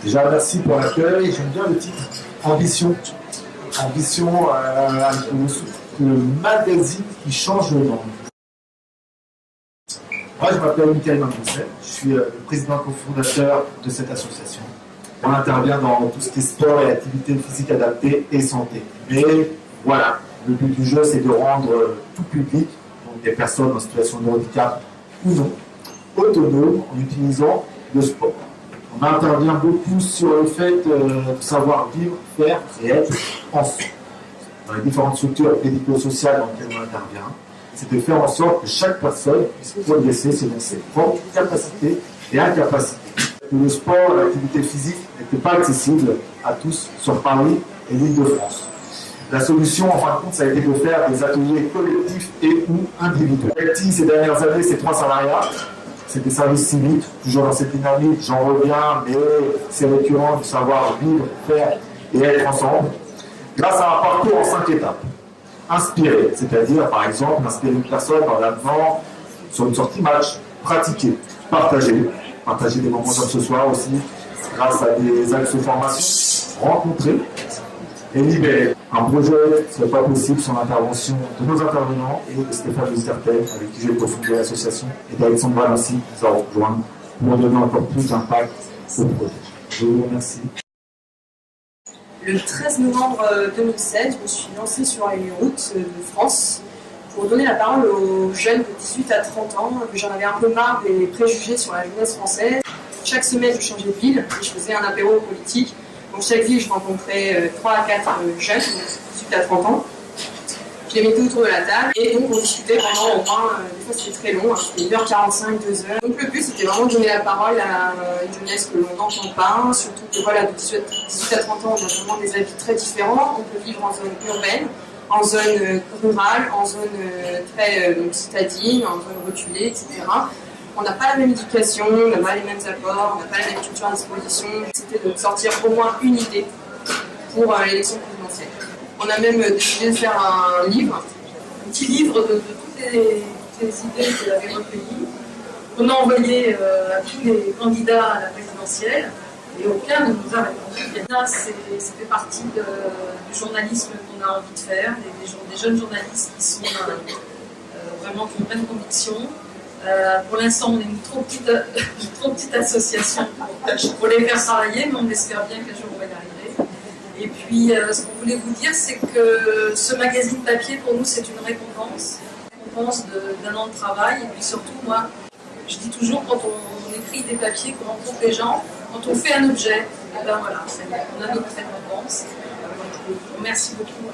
Déjà, merci pour l'accueil. J'aime bien le titre Ambition. Ambition, le magazine qui change le monde. Moi, je m'appelle Michael Mandrousset. Je suis le président cofondateur de cette association. On intervient dans tout ce qui est sport et activité physique adaptée et santé. Mais voilà, le but du jeu, c'est de rendre tout public, donc des personnes en situation de handicap ou non, autonomes en utilisant le sport. On intervient beaucoup sur le fait de savoir vivre, faire et être enfant. Dans les différentes structures médico-sociales dans lesquelles on intervient, c'est de faire en sorte que chaque personne puisse progresser selon ses propres capacités et incapacités. Le sport, l'activité physique n'était pas accessible à tous sur Paris et l'Île-de-France. La solution, en fin de compte, ça a été de faire des ateliers collectifs et ou individuels. Acti, ces dernières années, c'est 3 salariats. C'est des services civiques, toujours dans cette dynamique, j'en reviens, mais c'est récurrent de savoir vivre, faire et être ensemble. Grâce à un parcours en 5 étapes. Inspirer, c'est-à-dire, par exemple, inspirer une personne en l'amenant sur une sortie match, pratiquer, partager des moments comme ce soir aussi, grâce à des axes de formation, rencontrer et libérer. Un projet ne serait pas possible sans l'intervention de nos intervenants et de Stéphane Zertel, avec qui j'ai cofondé l'association, et d'Alexandre Balancy, qui nous a rejoint pour donner encore plus d'impact au projet. Je vous remercie. Le 13 novembre 2016, je me suis lancée sur les routes de France pour donner la parole aux jeunes de 18 à 30 ans, que j'en avais un peu marre des préjugés sur la jeunesse française. Chaque semaine, je changeais de ville et je faisais un apéro politique. Dans chaque ville, je rencontrais 3 à 4 jeunes, 18 à 30 ans. Je les mettais autour de la table et donc on discutait pendant au moins, des fois c'était très long, c'était 1h45, 2h. Donc le but c'était vraiment de donner la parole à une jeunesse que l'on n'entend pas, surtout que voilà, de 18 à 30 ans, on a vraiment des avis très différents. On peut vivre en zone urbaine, en zone rurale, en zone très citadine, en zone reculée, etc. On n'a pas la même éducation, on n'a pas les mêmes apports, on n'a pas la même culture à disposition. C'était de sortir au moins une idée pour l'élection présidentielle. On a même décidé de faire un livre, un petit livre de toutes les idées qu'il avait recueillies, qu'on a envoyé à tous les candidats à la présidentielle, et aucun ne nous a répondu. Ça, c'était partie du journalisme qu'on a envie de faire, des jeunes journalistes qui sont vraiment qui ont pleine conviction. Pour l'instant, on est une trop petite association pour les faire travailler, mais on espère bien qu'un jour on va y arriver. Et puis, ce qu'on voulait vous dire, c'est que ce magazine papier, pour nous, c'est une récompense d'un an de travail. Et puis surtout, moi, je dis toujours, quand on écrit des papiers, qu'on rencontre les gens, quand on fait un objet, et ben voilà, on a notre récompense. Donc, merci beaucoup.